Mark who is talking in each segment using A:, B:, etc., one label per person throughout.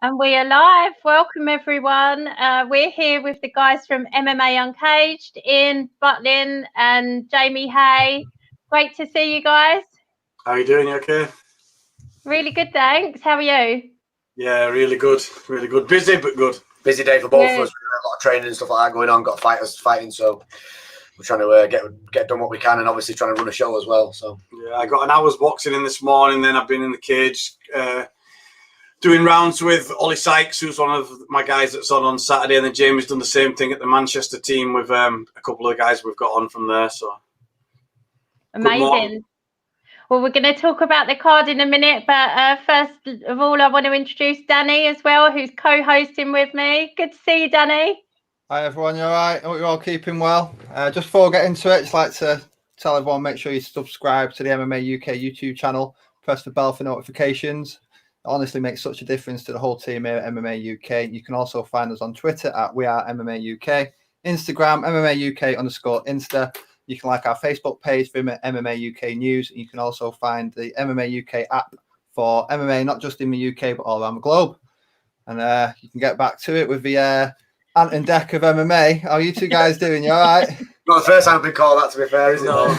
A: And we are live. Welcome, everyone. We're here with the guys from MMA Uncaged, Ian Butlin and Jamie Hay. Great to see you guys.
B: How are you doing? You okay?
A: Really good, thanks. How are you?
B: Yeah, really good. Really good. Busy, but good.
C: Busy day for both of us. We've got a lot of training and stuff like that going on. Got fighters fighting, so we're trying to get done what we can, and obviously trying to run a show as well. So
B: yeah, I got an hour's boxing in this morning. Then I've been in the cage doing rounds with Ollie Sykes, who's one of my guys that's on Saturday, and then Jamie's done the same thing at the Manchester team with a couple of guys we've got on from there. So
A: amazing. Well, we're going to talk about the card in a minute, but first of all, I want to introduce Danny as well, who's co-hosting with me. Good to see you, Danny.
D: Hi, everyone. You all right? Hope you're all keeping well. Just before we get into it, just like to tell everyone, make sure you subscribe to the MMA UK YouTube channel. Press the bell for notifications. It honestly makes such a difference to the whole team here at MMA UK. You can also find us on Twitter at @WeAreMMAUK, Instagram, MMA UK_Insta. You can like our Facebook page for MMA UK News. You can also find the MMA UK app for MMA, not just in the UK, but all around the globe. And you can get back to it with the Ant and Deck of MMA. How are you two guys doing? You all right?
C: Not the first time I've been called that, to be fair, is it? No.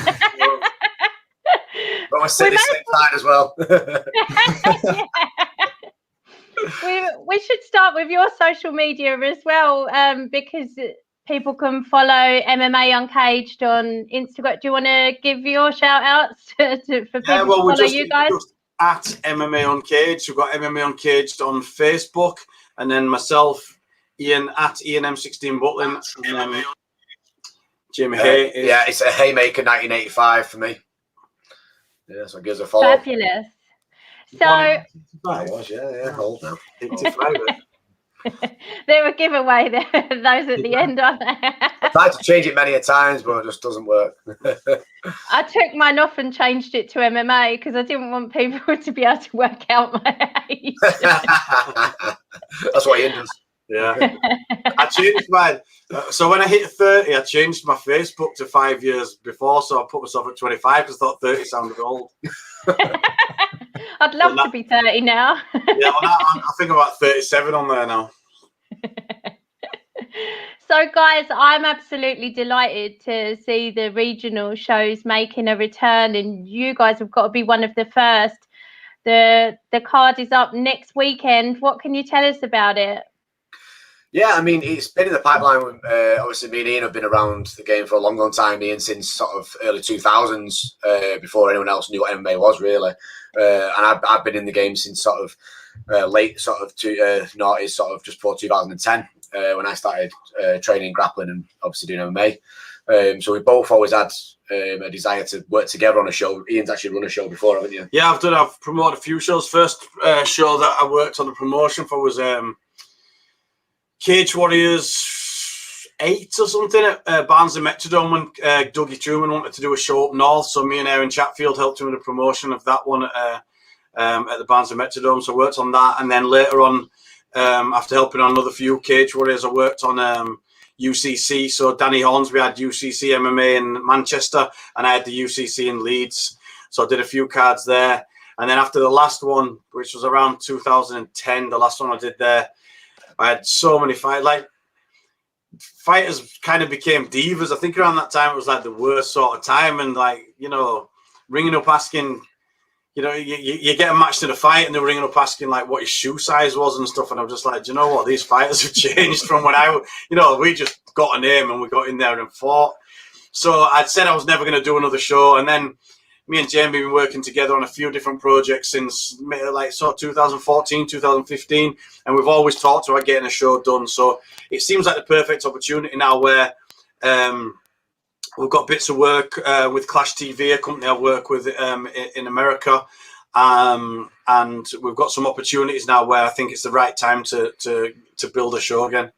C: But we're sitting same side as well.
A: We should start with your social media as well, because people can follow MMA Uncaged on Instagram. Do you want to give your shout outs for people to follow you guys?
B: Just at MMA Uncaged. We've got MMA Uncaged on Facebook, and then myself, Ian at Ian M16 Butlin, and then Jamie Hay.
C: Yeah, it's a Haymaker 1985 for me. Yeah, so it gives a follow.
A: Fabulous. So
C: I was, yeah, old now.
B: 85.
A: they're a giveaway there, those at the end, aren't they?
C: I tried to change it many a times, but it just doesn't work.
A: I took mine off and changed it to MMA because I didn't want people to be able to work out my age.
C: That's what Ian does.
B: Yeah. I changed mine. So when I hit 30, I changed my Facebook to 5 years before, so I put myself at 25 because I thought 30 sounded old.
A: I'd love to be 30 now.
B: Yeah, well, I think I'm about 37 on there now.
A: So, guys, I'm absolutely delighted to see the regional shows making a return, and you guys have got to be one of the first. The card is up next weekend. What can you tell us about it?
C: Yeah, I mean, it's been in the pipeline. Obviously, me and Ian have been around the game for a long, long time. Ian since sort of early 2000s, before anyone else knew what MMA was, really. And I've been in the game since sort of late sort of noughties, sort of just before 2010, when I started training grappling and obviously doing MMA. So we both always had a desire to work together on a show. Ian's actually run a show before, haven't you?
B: Yeah, I've promoted a few shows. First show that I worked on the promotion for was Cage Warriors 8 or something at Barnes and Metrodome when Dougie Truman wanted to do a show up north. So me and Aaron Chatfield helped him with the promotion of that one at the Barnes and Metrodome. So I worked on that. And then later on, after helping on another few Cage Warriors, I worked on UCC. So Danny Hornsby had UCC MMA in Manchester, and I had the UCC in Leeds. So I did a few cards there. And then after the last one, which was around 2010, the last one I did there, I had so many fights. Like, fighters kind of became divas. I think around that time it was like the worst sort of time, and like, you know, ringing up asking, you know, you get a match to the fight, and they're ringing up asking like what your shoe size was and stuff. And I'm just like, do you know what? These fighters have changed from when we just got a name and we got in there and fought. So I'd said I was never going to do another show, and then me and Jamie have been working together on a few different projects since like sort of 2014, 2015, and we've always talked about getting a show done. So it seems like the perfect opportunity now where we've got bits of work with Clash TV, a company I work with in America, and we've got some opportunities now where I think it's the right time to build a show again.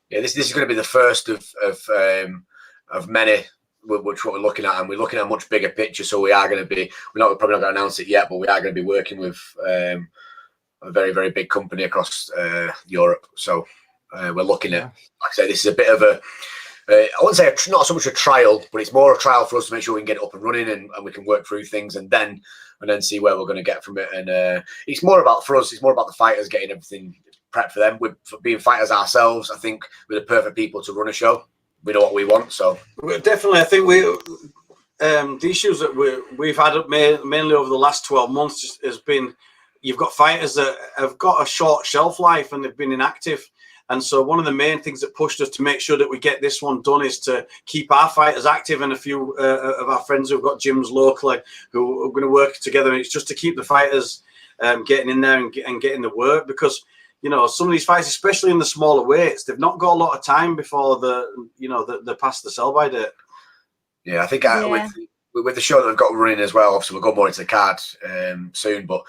C: Yeah, this is going to be the first of many. Which what we're looking at, and we're looking at a much bigger picture. So we are going to be, probably not going to announce it yet, but we are going to be working with a very, very big company across Europe. So we're looking at, like I say, this is a bit of a, I wouldn't say not so much a trial, but it's more a trial for us to make sure we can get it up and running, and we can work through things, and then see where we're going to get from it. And it's more about, for us, it's more about the fighters getting everything prep for them. For being fighters ourselves, I think we're the perfect people to run a show. We know what we want, so
B: definitely. I think the issues that we've had mainly over the last 12 months has been, you've got fighters that have got a short shelf life and they've been inactive. And so one of the main things that pushed us to make sure that we get this one done is to keep our fighters active, and a few of our friends who've got gyms locally who are going to work together. And it's just to keep the fighters getting in there and getting the work, because, you know, some of these fights, especially in the smaller weights, they've not got a lot of time before they're past the sell-by date.
C: Yeah, I think with the show that we've got running as well, obviously we'll go more into the card soon, but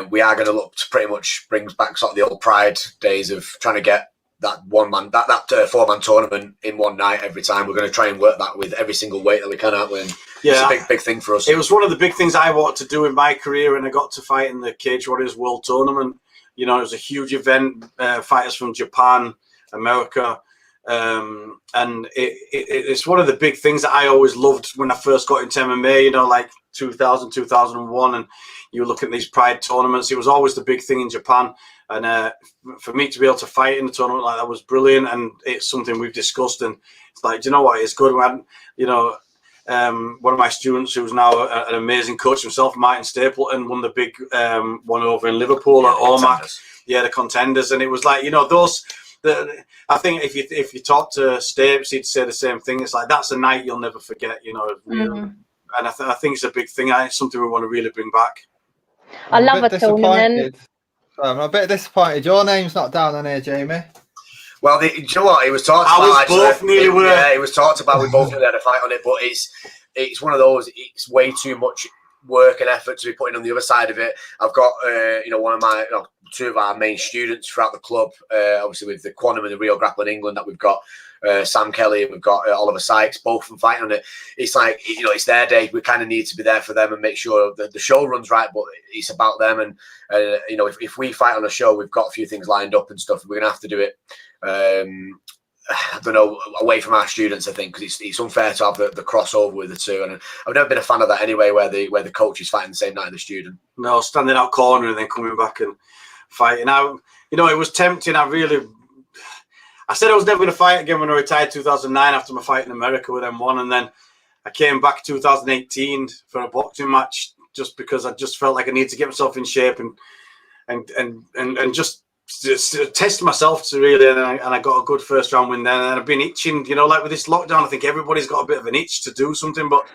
C: we are going to look to pretty much bring back sort of the old Pride days of trying to get that that 4-man tournament in one night every time. We're going to try and work that with every single weight that we can, aren't we? And it's a big thing for us. It
B: was one of the big things I wanted to do in my career, and I got to fight in the Cage Warriors World Tournament. You know, it was a huge event, fighters from Japan, America, and it's one of the big things that I always loved when I first got into MMA, you know, like 2000, 2001, and you look at these Pride tournaments. It was always the big thing in Japan, and for me to be able to fight in a tournament like that was brilliant, and it's something we've discussed, and it's like, do you know what, it's good. We had, you know, one of my students who's now an amazing coach himself, Martin Stapleton, won the big one over in Liverpool at OMAC. Yeah, the Contenders, and it was like, you know, I think if you talk to Stapes, he'd say the same thing. It's like, that's a night you'll never forget, you know. Really. And I think it's a big thing. It's something we want to really bring back.
A: I love a tournament.
D: I'm a bit disappointed. Your name's not down on here, Jamie.
C: Well, do you know what? It was talked about.
B: Both nearly were.
C: Yeah, it was talked about. We both had a fight on it, but it's one of those. It's way too much work and effort to be putting on the other side of it. I've got one of my two of our main students throughout the club, obviously with the Quantum and the Rio Grappling England, that we've got Sam Kelly, we've got Oliver Sykes, both from fighting on it. It's like, you know, it's their day. We kind of need to be there for them and make sure that the show runs right, but it's about them. And you know, if we fight on a show, we've got a few things lined up and stuff. We're gonna have to do it. I don't know, away from our students, I think, because it's unfair to have the crossover with the two, and I've never been a fan of that anyway, where the coach is fighting the same night as the student.
B: No, standing out corner and then coming back and fighting out. You know, it was tempting. I said I was never going to fight again when I retired 2009 after my fight in America with M1, and then I came back 2018 for a boxing match just because I just felt like I needed to get myself in shape and just test myself to really, and I got a good first round win then, and I've been itching, you know, like with this lockdown, I think everybody's got a bit of an itch to do something, but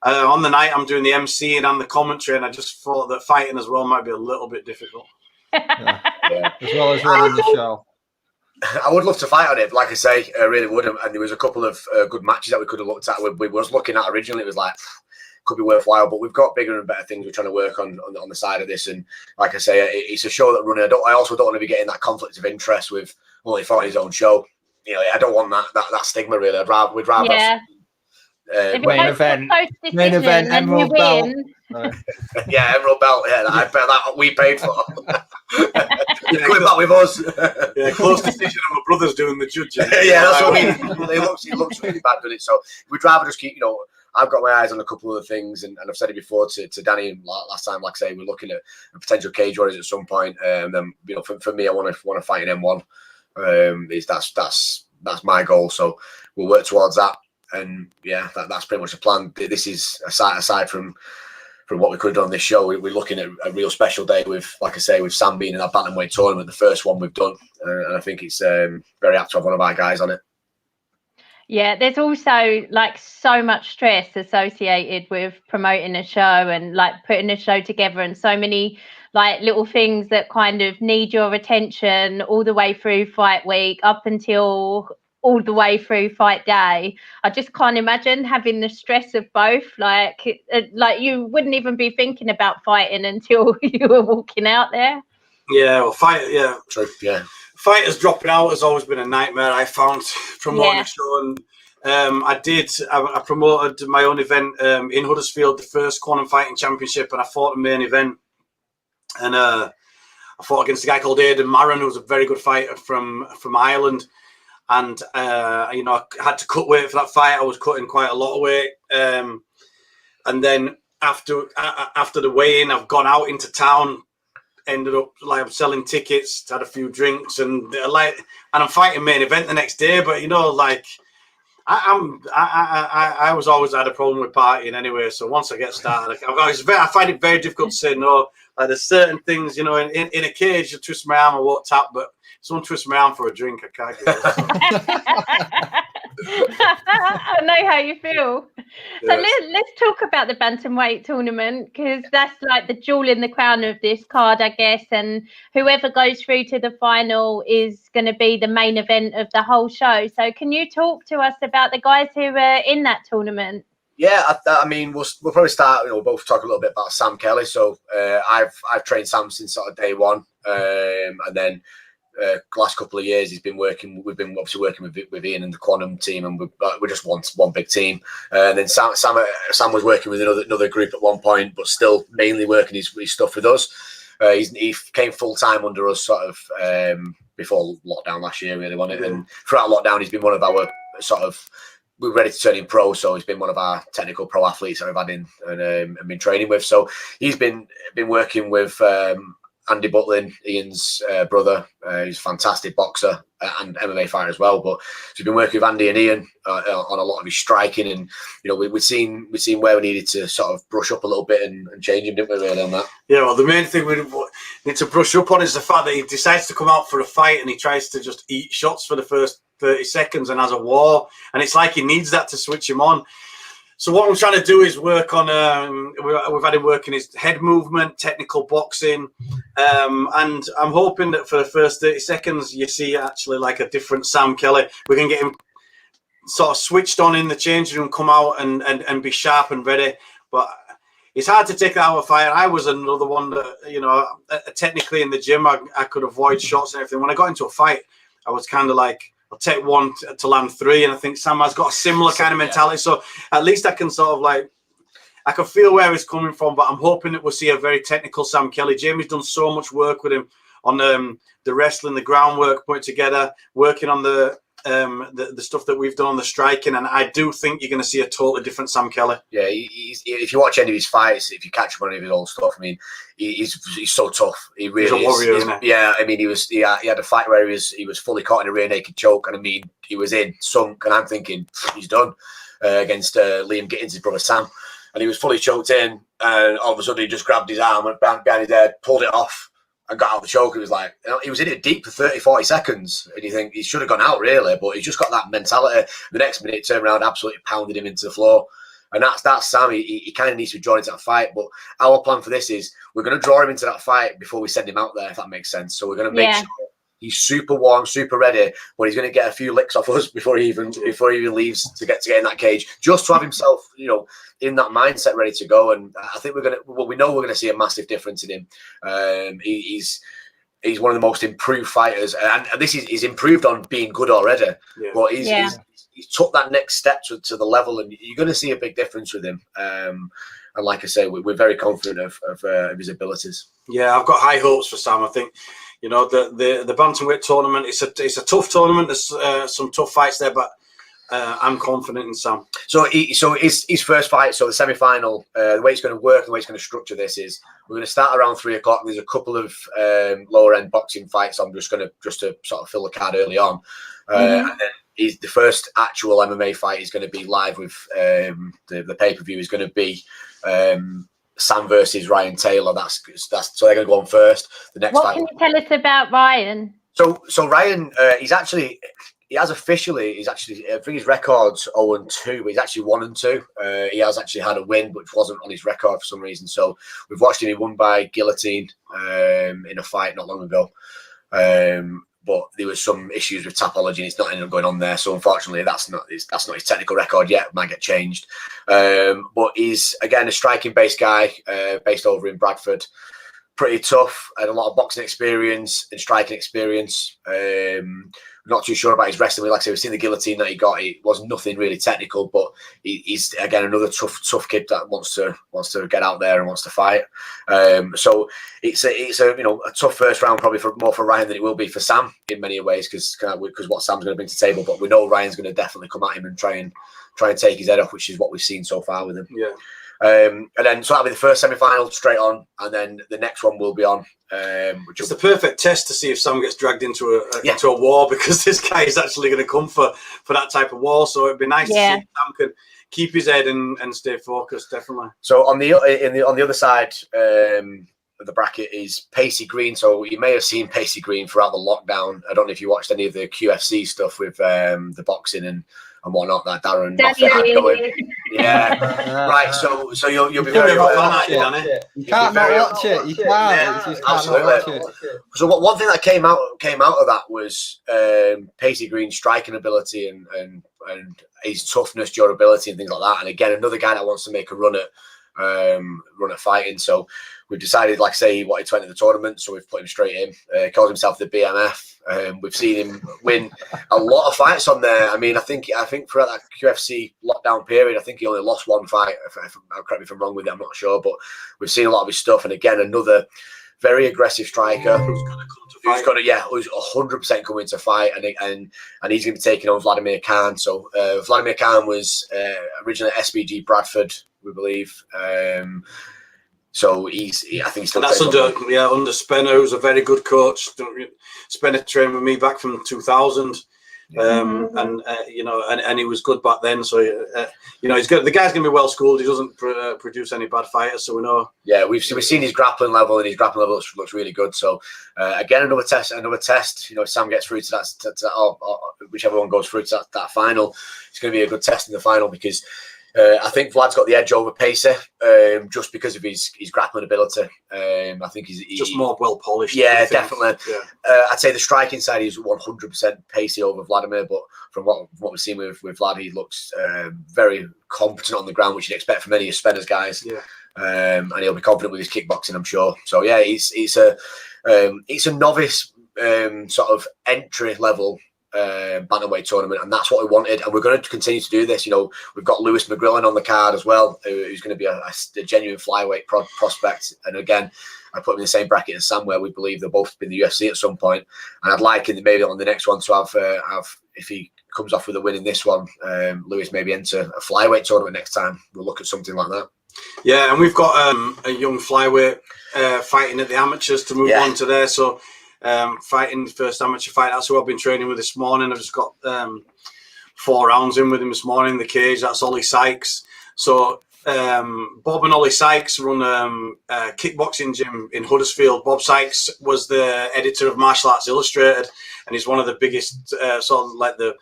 B: on the night I'm doing the MC and the commentary, and I just thought that fighting as well might be a little bit difficult.
D: Yeah. As well as running the show.
C: I would love to fight on it, like I say, I really would, and there was a couple of good matches that we could have looked at. We was looking at originally, it was like, could be worthwhile, but we've got bigger and better things we're trying to work on the side of this. And like I say, it's a show that running. I also don't want to be getting that conflict of interest with only fighting his own show. You know, I don't want that stigma really. We'd rather.
A: Yeah.
D: Main event, Emerald Belt.
C: Yeah, Emerald Belt. Yeah, I bet that we paid for. Going back with us.
B: Yeah, close decision, and my brother's doing the judging.
C: Yeah, that's what I mean. It looks really bad, doesn't it? So we'd rather just keep, you know. I've got my eyes on a couple of other things, and I've said it before to Danny last time. Like I say, we're looking at a potential Cage Warriors at some point. And then, you know, for me, I want to fight in M1. That's my goal. So we'll work towards that. And yeah, that's pretty much the plan. This is aside from what we could have done on this show. We're looking at a real special day with, like I say, with Sam being in that bantamweight tournament, the first one we've done, and I think it's very apt to have one of our guys on it.
A: Yeah, there's also like so much stress associated with promoting a show and like putting a show together, and so many like little things that kind of need your attention all the way through fight week up until all the way through fight day. I just can't imagine having the stress of both. Like you wouldn't even be thinking about fighting until you were walking out there.
B: Yeah, well, yeah,
C: true. Yeah.
B: Fighters dropping out has always been a nightmare, I found, promoting a show. And I promoted my own event in Huddersfield, the first Quantum Fighting Championship, and I fought the main event. And I fought against a guy called Aidan Maron, who was a very good fighter from Ireland. And, you know, I had to cut weight for that fight. I was cutting quite a lot of weight. And then after the weigh-in, I've gone out into town ended up like selling tickets, had a few drinks, and I'm fighting main event the next day. But you know, like I was always had a problem with partying anyway. So once I get started, I find it very difficult to say no. Like there's certain things, you know, in a cage, you twist my arm, I won't tap, but someone twists my arm for a drink, I can't get it.
A: I know how you feel. So let's talk about the bantamweight tournament, because that's like the jewel in the crown of this card, I guess, and whoever goes through to the final is going to be the main event of the whole show. So can you talk to us about the guys who were in that tournament?
C: Yeah, I mean, we'll probably start. We'll both talk a little bit about Sam Kelly. So I've trained Sam since sort of day one, and then last couple of years we've been obviously working with Ian and the Quantum team, and we're just one big team. And then Sam was working with another group at one point, but still mainly working his stuff with us. He came full time under us sort of before lockdown last year, really, wasn't it? And throughout lockdown, he's been one of our sort of. We're ready to turn him pro, so he's been one of our technical pro athletes that I've had in and been training with. So he's been working with Andy Butlin, Ian's brother. He's a fantastic boxer and MMA fighter as well. But so he's been working with Andy and Ian on a lot of his striking, and you know we've seen where we needed to sort of brush up a little bit and change him, didn't we, really, on that? Yeah,
B: well, the main thing we need to brush up on is the fact that he decides to come out for a fight and he tries to just eat shots for the first 30 seconds and has a war, and it's like he needs that to switch him on. So what I'm trying to do is work on we've had him working his head movement, technical boxing, and I'm hoping that for the first 30 seconds you see actually like a different Sam Kelly. We can get him sort of switched on in the changing room, come out and be sharp and ready. But it's hard to take that out of fire. I was another one that, you know, technically in the gym I could avoid shots and everything. When I got into a fight, I was kind of like, I'll take one to land three, and I think Sam has got a similar kind of mentality. So at least I can sort of like, I can feel where he's coming from, but I'm hoping that we'll see a very technical Sam Kelly. Jamie's done so much work with him on the wrestling, the groundwork, put it together, working on the stuff that we've done on the striking, and I do think you're going to see a totally different Sam Kelly.
C: Yeah, if you watch any of his fights, if you catch him on any of his old stuff, I mean, he's so tough. He really
B: he's a warrior, isn't he?
C: Yeah, I mean, he had a fight where he was fully caught in a rear naked choke, and I mean, he was sunk, and I'm thinking he's done against Liam Gittins' brother Sam, and he was fully choked in, and all of a sudden he just grabbed his arm and behind his head, pulled it off, and got out of the choke. It was like, you know, he was in it deep for 30-40 seconds, and you think he should have gone out really, but he's just got that mentality. The next minute, turned around, absolutely pounded him into the floor, and that's Sam. He kind of needs to be drawn into that fight. But our plan for this is we're going to draw him into that fight before we send him out there, if that makes sense. So we're going to make sure he's super warm, super ready, but he's going to get a few licks off us before he even leaves to get in that cage, just to have himself, you know, in that mindset ready to go. And I think we know we're going to see a massive difference in him. He's one of the most improved fighters, and this is he's improved on being good already. Yeah. But he's took that next step to the level, and you're going to see a big difference with him. And like I say, we're very confident of his abilities.
B: Yeah, I've got high hopes for Sam. I think, you know, the bantamweight tournament, it's a tough tournament. There's some tough fights there, but I'm confident in Sam.
C: So his first fight, so the semi-final, the way it's going to work and the way it's going to structure this is we're going to start around 3 o'clock. There's a couple of lower end boxing fights. I'm just to sort of fill the card early on, and then the first actual MMA fight is going to be live with the pay-per-view is going to be Sam versus Ryan Taylor. That's so they're going to go on first. The next
A: what
C: fight.
A: Can you tell us about Ryan?
C: So Ryan, he's actually I think his record's 0-2, but he's actually 1-2. He has actually had a win, which wasn't on his record for some reason. So we've watched him. He won by guillotine in a fight not long ago. But there was some issues with topology, and it's not ended up going on there. So unfortunately, that's not his technical record yet. It might get changed. But he's again a striking-based guy, based over in Bradford. Pretty tough, had a lot of boxing experience and striking experience. Not too sure about his wrestling. Like I said, we've seen the guillotine that he got. It was nothing really technical, but he's again another tough kid that wants to get out there and wants to fight. So it's a tough first round, probably more for Ryan than it will be for Sam in many ways, because what Sam's going to bring to the table. But we know Ryan's going to definitely come at him and try and take his head off, which is what we've seen so far with him.
B: Yeah.
C: And then so that'll be the first semi-final straight on, and then the next one will be on. Which
B: it's the perfect test to see if Sam gets dragged into a war, because this guy is actually going to come for that type of war. So it'd be nice to see if Sam can keep his head and stay focused. Definitely.
C: So on the other side of the bracket is Pacey Green. So you may have seen Pacey Green throughout the lockdown. I don't know if you watched any of the QFC stuff with the boxing and whatnot that Darren Moffat had going. Yeah, right. So you'll be very well.
D: You can't not watch it. You can't. You just can't watch it.
C: So one thing that came out of that was Pacey Green's striking ability and his toughness, durability, and things like that. And again, another guy that wants to make a run at fighting. So we've decided, like I say, he wanted to enter the tournament, so we've put him straight in. He calls himself the BMF. We've seen him win a lot of fights on there. I mean, I think throughout that QFC lockdown period, I think he only lost one fight. Correct me if I'm wrong with it, I'm not sure, but we've seen a lot of his stuff. And again, another very aggressive striker who's 100% coming to fight, and he's going to be taking on Vladimir Khan. So Vladimir Khan was originally at SBG Bradford, we believe. So I think he's still.
B: That's under Spenner, who's a very good coach. Spenner trained with me back from 2000, and he was good back then. So he's good. The guy's going to be well schooled. He doesn't produce any bad fighters, so we know. Yeah, we've seen his grappling level, and his grappling level looks really good. So again, another test. If Sam gets through to that, or whichever one goes through to that final, it's going to be a good test in the final, because I think Vlad's got the edge over Pacer just because of his grappling ability. I think he's just more well polished.
C: Yeah, definitely. Yeah. I'd say the striking side is 100% pacey over Vladimir, but from what we've seen with Vlad, he looks very competent on the ground, which you'd expect from any of Spenner's guys. Yeah. And he'll be confident with his kickboxing, I'm sure. So yeah, it's a novice sort of entry level bantamweight tournament, and that's what we wanted, and we're going to continue to do this. We've got Lewis McGurl on the card as well, who's going to be a genuine flyweight prospect, and again, I put him in the same bracket as Sam, where we believe they'll both be in the UFC at some point, and I'd like him maybe on the next one to have if he comes off with a win in this one, Lewis maybe enter a flyweight tournament next time. We'll look at something like that.
B: Yeah, and we've got a young flyweight fighting at the amateurs to move on to there, so fighting the first amateur fight. That's who I've been training with this morning. I've just got 4 rounds in with him this morning in the cage. That's Ollie Sykes. So Bob and Ollie Sykes run a kickboxing gym in Huddersfield. Bob Sykes was the editor of Martial Arts Illustrated, and he's one of the biggest sort of like the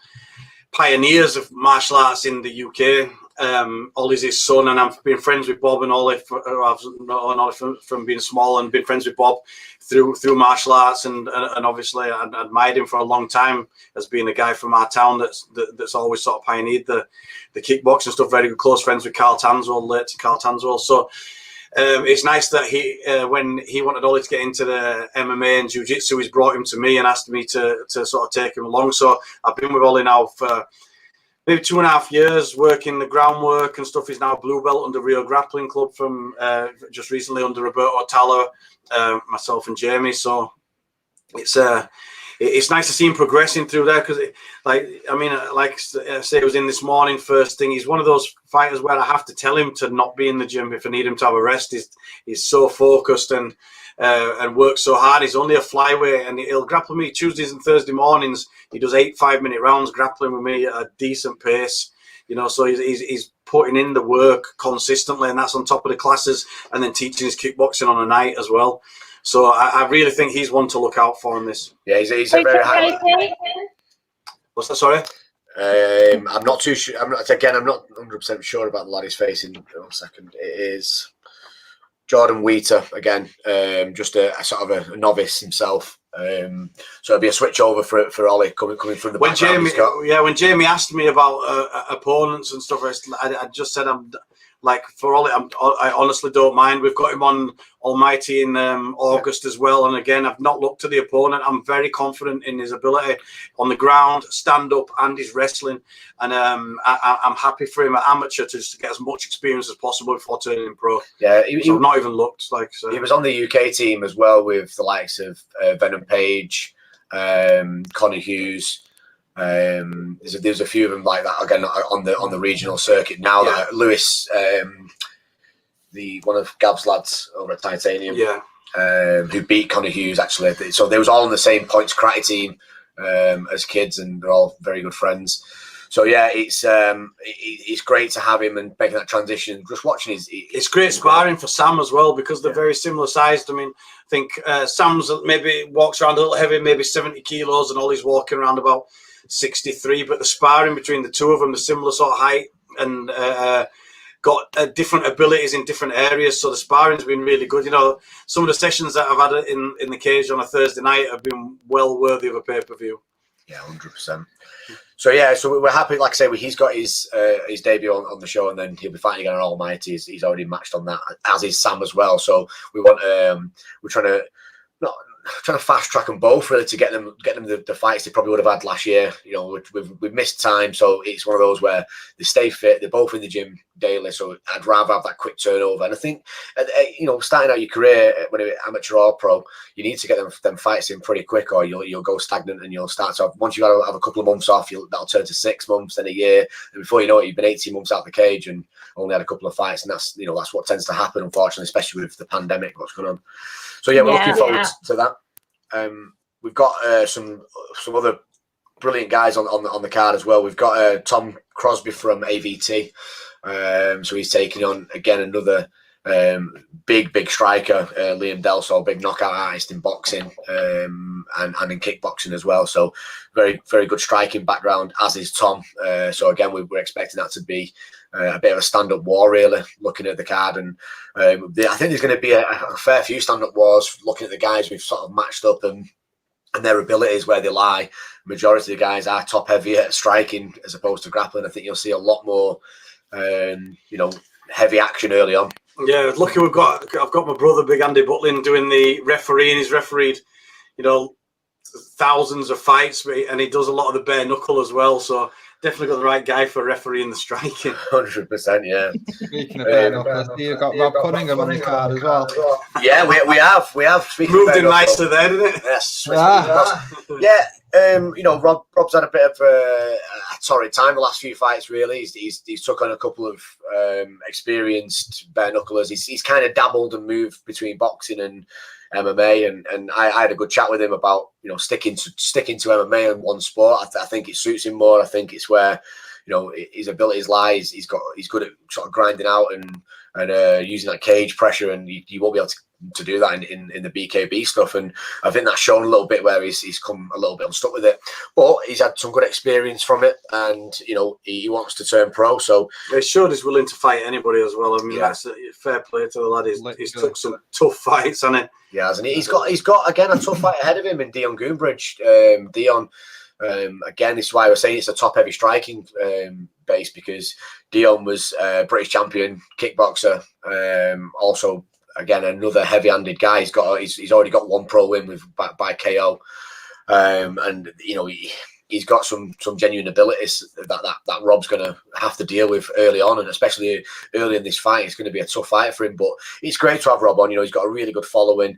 B: pioneers of martial arts in the UK. Ollie's his son, and I've been friends with Bob and Ollie. I've known Ollie from being small, and been friends with Bob through martial arts, and obviously I admired him for a long time as being a guy from our town that's always sort of pioneered the kickboxing stuff. Very good close friends with Carl Tanswell, late to Carl Tanswell. So it's nice that he when he wanted Ollie to get into the MMA and jiu-jitsu, he's brought him to me and asked me to sort of take him along. So I've been with Ollie now for maybe 2.5 years, working the groundwork and stuff. He's now blue belt under Rio Grappling Club from just recently under Roberto Talla, myself and Jamie. So it's nice to see him progressing through there, because like I say, it was in this morning first thing. He's one of those fighters where I have to tell him to not be in the gym if I need him to have a rest. He's so focused and works so hard. He's only a flyweight, and he'll grapple me Tuesdays and Thursday mornings. He does 8 5-minute rounds grappling with me at a decent pace, so he's putting in the work consistently, and that's on top of the classes, and then teaching his kickboxing on a night as well. So I really think he's one to look out for in this.
C: Yeah, he's a very high.
B: What's that? Sorry.
C: I'm not too sure. I'm not 100% sure about the lad he's facing. One second. It is Jordan Wiener again, just a sort of a novice himself. So it'll be a switch over for Ollie coming from the background.
B: When Jamie asked me about opponents and stuff, I just said I'm like, for Ollie, I honestly don't mind. We've got him on Almighty in August as well, and again, I've not looked at the opponent. I'm very confident in his ability on the ground, stand up, and his wrestling, and I'm happy for him at amateur to just get as much experience as possible before turning pro. Yeah, so I've not even looked. He was on the UK team as well with the likes of Venom Page, Conor Hughes. There's a few of them like that again on the regional circuit now. That Lewis
C: one of Gav's lads over at Titanium.
B: Yeah.
C: Who beat Conor Hughes actually. So they was all on the same points karate team as kids, and they're all very good friends. So yeah, it's great to have him and making that transition. Just watching
B: it's great sparring for Sam as well, because they're very similar sized. I mean, I think Sam's maybe walks around a little heavy, maybe 70 kilos, and Ollie's walking around about 63. But the sparring between the two of them, the similar sort of height, and got different abilities in different areas. So the sparring's been really good. You know, some of the sessions that I've had in the cage on a Thursday night have been well worthy of a pay-per-view.
C: Yeah, 100%. So yeah, so we're happy. Like I say, he's got his debut on the show, and then he'll be fighting again on Almighty. He's already matched on that, as is Sam as well. So we want we're trying to fast track them both really to get them the fights they probably would have had last year. You know, we've missed time, so it's one of those where they stay fit. They're both in the gym daily, so I'd rather have that quick turnover. And I think, you know, starting out your career when you're amateur or pro, you need to get them fights in pretty quick, or you'll go stagnant, and you'll start to once you have a couple of months off, that'll turn to 6 months, then a year, and before you know it, you've been 18 months out of the cage and only had a couple of fights, and that's what tends to happen, unfortunately, especially with the pandemic, what's going on. So yeah, we're looking forward to that. We've got some other brilliant guys on the card as well. We've got Tom Crosby from AVT, so he's taking on again another big striker, Liam Delso, big knockout artist in boxing and in kickboxing as well. So very good striking background, as is Tom. So again, we're expecting that to be a bit of a stand-up war, really, looking at the card. And I think there's going to be a fair few stand-up wars, looking at the guys we've sort of matched up and their abilities, where they lie. Majority of the guys are top-heavy at striking as opposed to grappling. I think you'll see a lot more, heavy action early on.
B: Yeah, lucky I've got my brother, Big Andy Butlin, doing the referee, and he's refereed, thousands of fights, and he does a lot of the bare knuckle as well. So definitely got the right guy for refereeing the striking.
C: 100%, yeah.
D: Speaking of bare knuckle, you've got Rob Cunningham on the card as well.
C: Yeah, we have. Speaking
B: moved in nicely there, didn't it?
C: Yes. Yeah. Rob's had a bit of a torrid time the last few fights. Really, he's took on a couple of experienced bare knucklers. He's kind of dabbled and moved between boxing and MMA, and I had a good chat with him about sticking to MMA in one sport. I think it suits him more. I think it's where his abilities lies. He's good at sort of grinding out and using that cage pressure, and you won't be able to do that in the BKB stuff. And I think that's shown a little bit where he's come a little bit unstuck with it, but he's had some good experience from it, and he wants to turn pro. So
B: he showed he's willing to fight anybody as well. I mean, that's a fair play to the lad. He's took some tough fights, hasn't he?
C: Yeah, and he's got again a tough fight ahead of him in Dion Goombridge. Dion. Again, this is why I was saying it's a top-heavy striking base, because Dion was British champion kickboxer. Also, again, another heavy-handed guy. He's already got one pro win by KO, and he's got some genuine abilities that Rob's going to have to deal with early on, and especially early in this fight, it's going to be a tough fight for him. But it's great to have Rob on. He's got a really good following.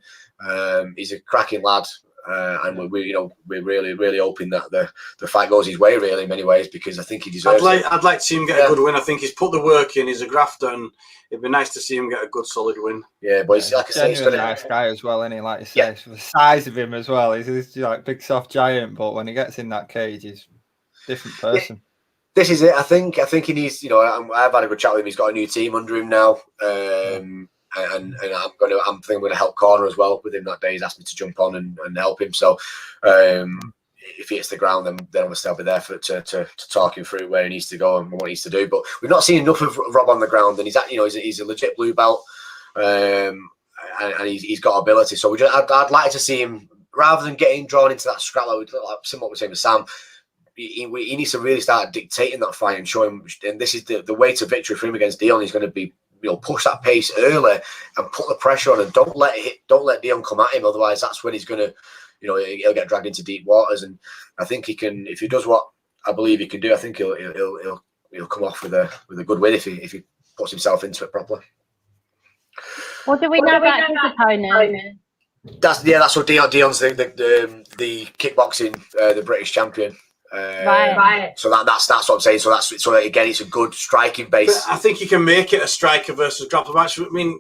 C: He's a cracking lad. And we're really hoping that the fight goes his way, really, in many ways, because I think he deserves it.
B: I'd like to see him get a good win. I think he's put the work in. He's a grafter, and it'd be nice to see him get a good, solid win.
C: Yeah, but like I say, he's
D: a nice guy as well, isn't he? Like you say, the size of him as well. He's like big, soft giant, but when he gets in that cage, he's a different person.
C: Yeah. This is it. I think he needs. I've had a good chat with him. He's got a new team under him now. And I'm thinking I'm going to help Corner as well with him that day. He's asked me to jump on and help him. So if he hits the ground, then obviously I'll be there to talk him through where he needs to go and what he needs to do. But we've not seen enough of Rob on the ground, and he's a legit blue belt, and he's got ability. So I'd like to see him, rather than getting drawn into that scrap, like similar what we're saying with Sam. He needs to really start dictating that fight and show him. And this is the way to victory for him against Dion. He's going to be push that pace early and put the pressure on, and don't let Dion come at him. Otherwise, that's when he's going to, he'll get dragged into deep waters. And I think he can, if he does what I believe he can do, I think he'll come off with a good win if he puts himself into it properly.
A: What do we know about his opponent?
C: That's what Dion's the kickboxing, the British champion.
A: Right.
C: So that's what I'm saying. So again, it's a good striking base.
B: But I think you can make it a striker versus grappler match. I mean,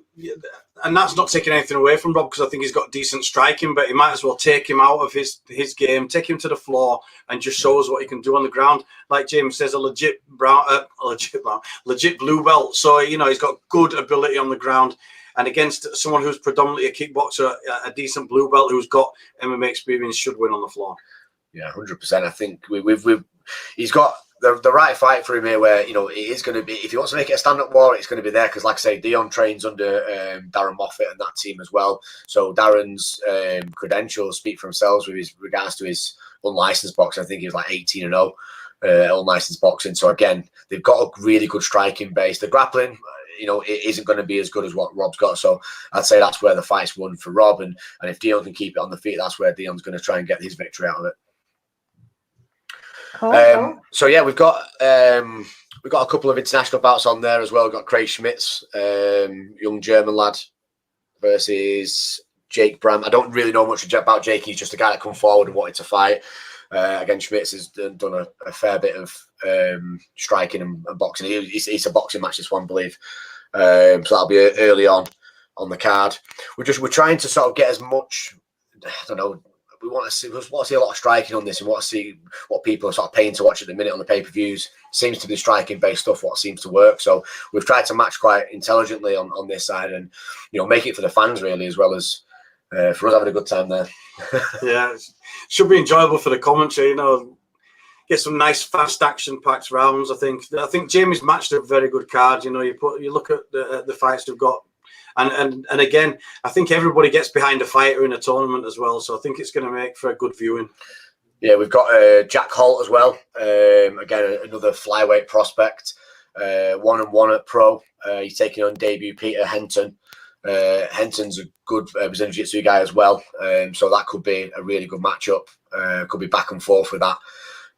B: and that's not taking anything away from Rob, because I think he's got decent striking, but he might as well take him out of his game, take him to the floor, and just show us what he can do on the ground. Like James says, a legit blue belt. So he's got good ability on the ground. And against someone who's predominantly a kickboxer, a decent blue belt who's got MMA experience should win on the floor.
C: Yeah, 100%. I think he's got the right fight for him here, where it is going to be, if he wants to make it a stand-up war, it's going to be there, because like I say, Dion trains under Darren Moffat and that team as well. So Darren's credentials speak for themselves with regards to his unlicensed boxing. I think he was like 18-0 unlicensed boxing. So again, they've got a really good striking base. The grappling, it isn't going to be as good as what Rob's got. So I'd say that's where the fight's won for Rob. And if Dion can keep it on the feet, that's where Dion's going to try and get his victory out of it.
A: Cool.
C: So yeah, we've got a couple of international bouts on there as well. We've got Craig Schmitz, young German lad, versus Jake Bram. I don't really know much about Jake. He's just a guy that come forward and wanted to fight. Again, Schmitz has done a fair bit of striking and boxing. It's a boxing match, this one, I believe. So that'll be early on the card. We're trying to sort of get as much, I don't know, we want to see a lot of striking on this, and want to see what people are sort of paying to watch at the minute on the pay-per-views. Seems to be striking based stuff, what seems to work. So we've tried to match quite intelligently on this side, and make it for the fans really, as well as for us having a good time there.
B: Yeah, it should be enjoyable for the commentary. Get some nice fast action-packed rounds. I think Jamie's matched a very good card. You look at the fights we've got. And again, I think everybody gets behind a fighter in a tournament as well. So I think it's going to make for a good viewing.
C: Yeah, we've got Jack Holt as well. Again, another flyweight prospect. 1-1 at pro. He's taking on debut Peter Henton. Henton's a good Brazilian Jiu-Jitsu guy as well. So that could be a really good matchup. Could be back and forth with that.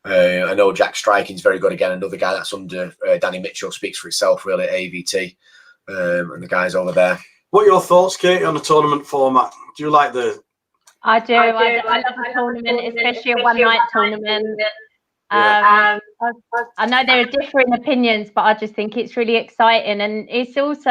C: I know Jack striking's very good. Again, another guy that's under Danny Mitchell, speaks for itself really at AVT. And the guys over there.
B: What are your thoughts, Katie, on the tournament format? Do you like the...
A: I do. I love the tournament, especially a one-night tournament. I know there are differing opinions, but I just think it's really exciting. And it's not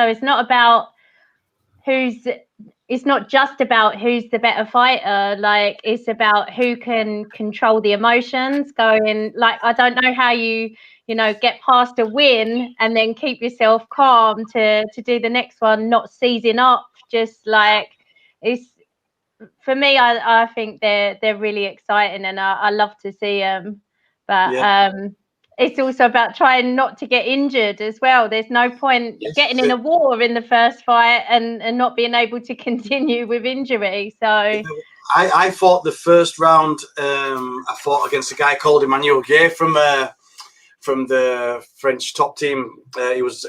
A: just about who's the better fighter. Like, it's about who can control the emotions going. Like, I don't know how you get past a win and then keep yourself calm to do the next one, not seizing up. Just like, it's, for me, I think they're really exciting, and I love to see them. But it's also about trying not to get injured as well. There's no point getting in a war in the first fight and not being able to continue with injury. So
B: I fought the first round. I fought against a guy called Emmanuel Gay from the French top team. He was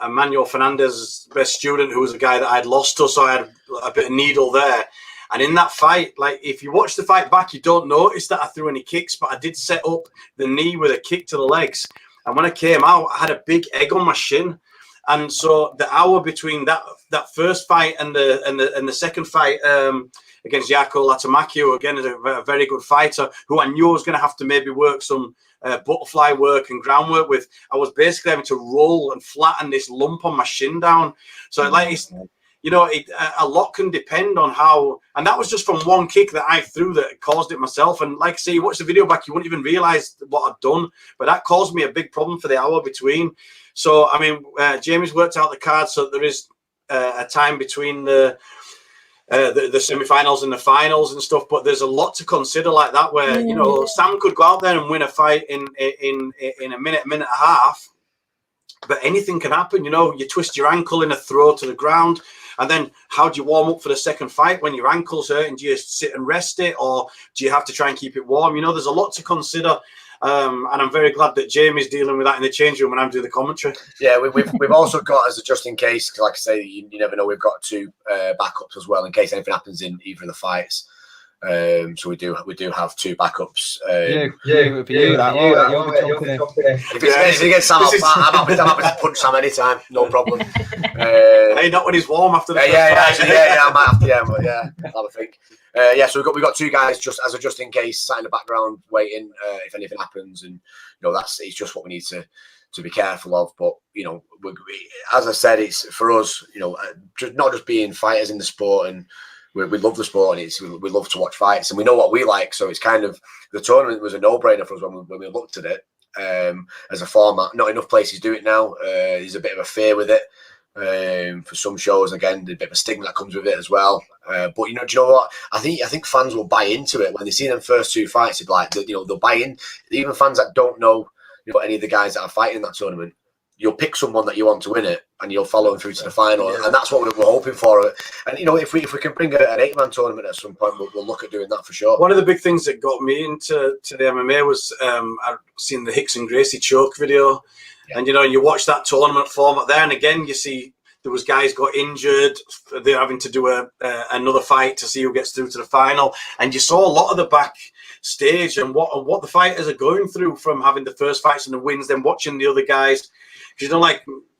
B: Emmanuel Fernandez's best student, who was a guy that I'd lost to, so I had a bit of needle there. And in that fight, like, if you watch the fight back, you don't notice that I threw any kicks, but I did set up the knee with a kick to the legs. And when I came out, I had a big egg on my shin. And so the hour between that first fight and the second fight against Jaakko Latamaki, who again is a very good fighter, who I knew I was going to have to maybe work some butterfly work and groundwork with, I was basically having to roll and flatten this lump on my shin down. So a lot can depend on how, and that was just from one kick that I threw that caused it myself. And like I say, you watch the video back, you wouldn't even realize what I'd done, but that caused me a big problem for the hour between. So, I mean, Jamie's worked out the card, so there is a time between the semi-finals and the finals and stuff, but there's a lot to consider like that, where Sam could go out there and win a fight in a minute and a half, but anything can happen. You twist your ankle in a throw to the ground, and then how do you warm up for the second fight when your ankle's hurt? And do you sit and rest it, or do you have to try and keep it warm? There's a lot to consider. And I'm very glad that Jamie's dealing with that in the change room when I'm doing the commentary. Yeah,
C: we've also got, as a just in case, because like I say, you never know, we've got two backups as well in case anything happens in either of the fights. So we do have 2 backups.
D: If
C: it's against Sam, I'm happy to punch Sam anytime, no problem.
B: Hey, not when he's warm after the
C: I might have to, I'll have a think. So we've got 2 guys just in case, sat in the background waiting if anything happens, and it's just what we need to be careful of. But as I said, it's for us, not just being fighters in the sport, and we love the sport, and we love to watch fights, and we know what we like. So it's kind of, the tournament was a no-brainer for us when we looked at it as a format. Not enough places do it now. There's a bit of a fear with it for some shows. Again, a bit of a stigma that comes with it as well. But do you know what? I think fans will buy into it when they see them first 2 fights. It's like they'll buy in. Even fans that don't know any of the guys that are fighting in that tournament, you'll pick someone that you want to win it, and you'll follow them through to the final, and that's what we're hoping for. And if we can bring an 8-man tournament at some point, we'll look at doing that for sure.
B: One of the big things that got me into the MMA was I've seen the Hicks and Gracie choke video, and you watch that tournament format there, and again you see there was guys got injured, they're having to do another fight to see who gets through to the final, and you saw a lot of the backstage and what the fighters are going through from having the first fights and the wins, then watching the other guys. Because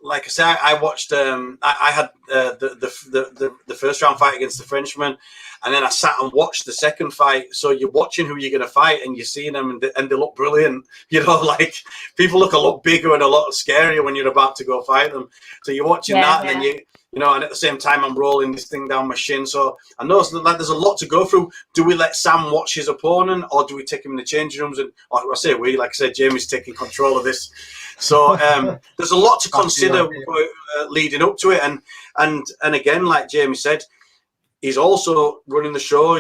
B: like I said, I watched. I had the first round fight against the Frenchman, and then I sat and watched the second fight. So you're watching who you're going to fight, and you're seeing them, and they look brilliant. Like people look a lot bigger and a lot scarier when you're about to go fight them. So you're watching that, and then and at the same time I'm rolling this thing down my shin. So I know there's a lot to go through. Do we let Sam watch his opponent, or do we take him in the changing rooms? And I say we, like I said, Jamie's taking control of this. So there's a lot to consider leading up to it, and again, like Jamie said, he's also running the show.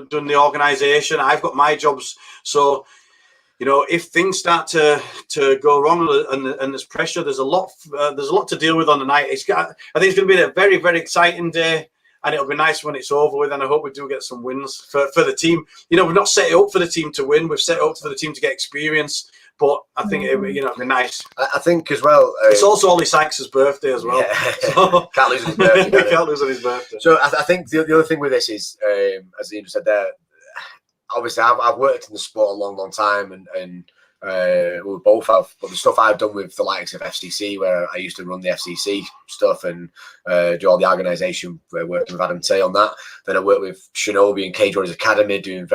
B: Doing the organisation. I've got my jobs, so if things start to go wrong and there's pressure, there's a lot to deal with on the night. I think it's going to be a very, very exciting day, and it'll be nice when it's over with. And I hope we do get some wins for the team. We've not set it up for the team to win. We've set it up for the team to get experience. But I think it'd be nice.
C: I think as well.
B: It's also Ollie Sykes' birthday as well.
C: Yeah. So, can't lose on his birthday.
B: Can't lose on his birthday.
C: So I think the other thing with this is, as Ian said there, obviously I've worked in the sport a long, long time, and we both have. But the stuff I've done with the likes of FCC, where I used to run the FCC stuff and do all the organisation, working with Adam Tay on that. Then I worked with Shinobi and Cage Warriors Academy, doing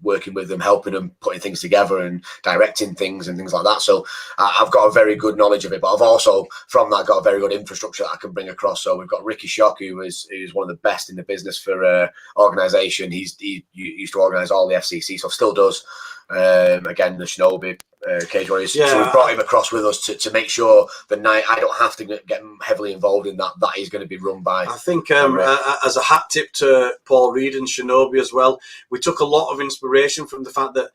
C: working with them, helping them, putting things together and directing things and things like that. So I've got a very good knowledge of it, but I've also from that got a very good infrastructure that I can bring across. So we've got Ricky Shock, who is one of the best in the business for organisation. He used to organise all the FCC, so still does. Again, the Shinobi Cage Warriors. Yeah. So we've brought him across with us to make sure the night I don't have to get heavily involved in that. That is going to be run by.
B: I think as a hat tip to Paul Reed and Shinobi as well, we took a lot of inspiration from the fact that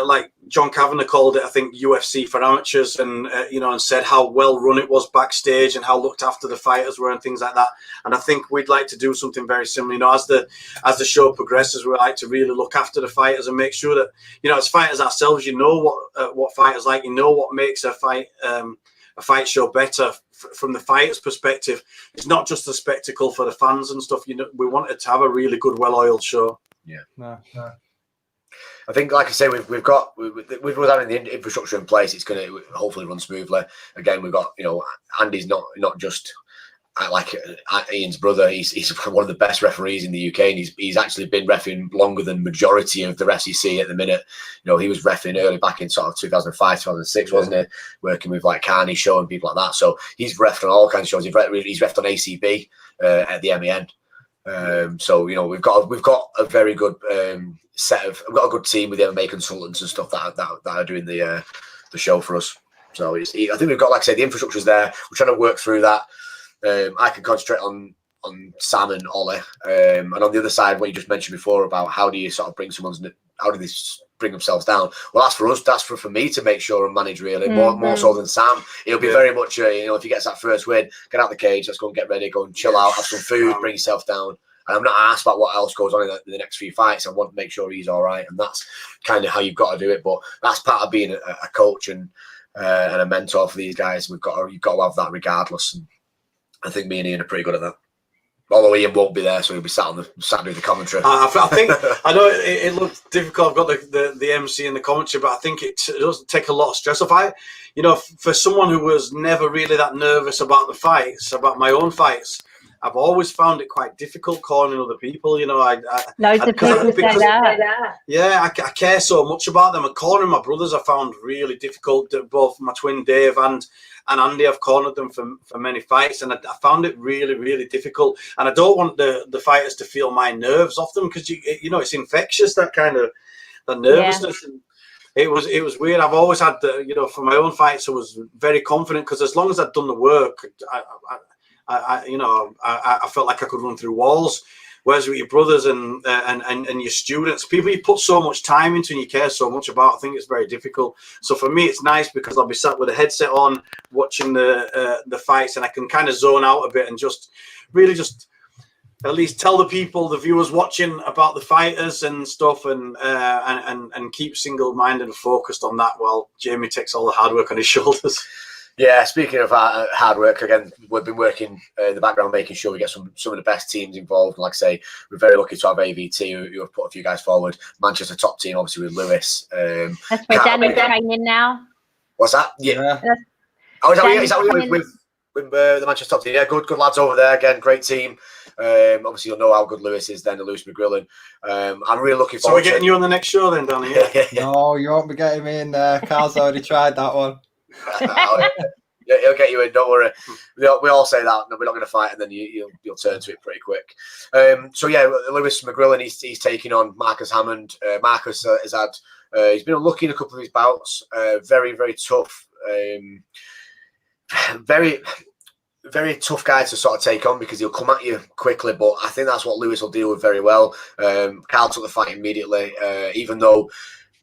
B: like John Kavanagh called it, I think, UFC for amateurs, and and said how well run it was backstage and how looked after the fighters were and things like that. And I think we'd like to do something very similar. As the show progresses, we like to really look after the fighters and make sure that as fighters ourselves, what fighters like, what makes a fight show better from the fighter's perspective. It's not just a spectacle for the fans and stuff. We want it to have a really good, well-oiled show.
C: Yeah.
D: No.
C: I think, like I say, we've having the infrastructure in place. It's going to hopefully run smoothly. Again, we've got Andy's not just like Ian's brother. He's one of the best referees in the UK, and he's actually been reffing longer than majority of the SEC at the minute. He was reffing early back in sort of 2005, 2006, wasn't he? Working with like Carney Show and people like that. So he's reffed on all kinds of shows. He's reffed on ACB at the MEN. So we've got a very good we've got a good team with the MMA consultants and stuff that are doing the show for us. So I think we've got, like I say, the infrastructure's there. We're trying to work through that. I can concentrate on Sam and Ollie, and on the other side, what you just mentioned before about how do you sort of how do they bring themselves down? Well, that's for us. That's for me to make sure and manage, really, more so than Sam. It'll be very much if he gets that first win, get out the cage, let's go and get ready, go and chill out, have some food, bring yourself down. And I'm not asked about what else goes on in the next few fights. I want to make sure he's all right, and that's kind of how you've got to do it. But that's part of being a coach and a mentor for these guys. You've got to have that regardless. And I think me and Ian are pretty good at that. Although Ian won't be there, so he'll be sat doing the commentary.
B: I think I know it looks difficult. I've got the MC and the commentary, but I think it doesn't take a lot of stress off. For someone who was never really that nervous about the fights, about my own fights, I've always found it quite difficult calling other people.
A: Loads of people say that.
B: Yeah, I care so much about them. And calling my brothers, I found really difficult. Both my twin Dave and Andy, I've cornered them for many fights, and I found it really, really difficult. And I don't want the fighters to feel my nerves off them, because it's infectious, that nervousness. Yeah. It was weird. I've always had for my own fights, I was very confident, because as long as I'd done the work, I felt like I could run through walls. Whereas with your brothers and your students, people you put so much time into and you care so much about, I think it's very difficult. So for me, it's nice because I'll be sat with a headset on, watching the fights, and I can kind of zone out a bit and just at least tell the viewers watching about the fighters and stuff, and keep single-minded and focused on that while Jamie takes all the hard work on his shoulders.
C: Yeah, speaking of hard work, again, we've been working in the background, making sure we get some of the best teams involved. And like I say, we're very lucky to have AVT, who have put a few guys forward. Manchester top team, obviously, with Lewis.
A: That's where Danny's training now.
C: What's that? Yeah. Is that with the Manchester top team? Yeah, good lads over there. Again, great team. Obviously, you'll know how good Lewis is then, Lewis McGurl. I'm really looking forward to...
B: So we're getting you on the next show then, Danny? Yeah.
D: No, you won't be getting me in there. Carl's already tried that one.
C: Yeah, he'll get you in, don't worry. We all say that, no, we're not going to fight, and then you'll turn to it pretty quick. So yeah, Lewis McGurl, he's taking on Marcus Hammond. Marcus has had he's been unlucky in a couple of his bouts. Very, very tough. Very, very tough guy to sort of take on, because he'll come at you quickly, but I think that's what Lewis will deal with very well. Carl took the fight immediately, even though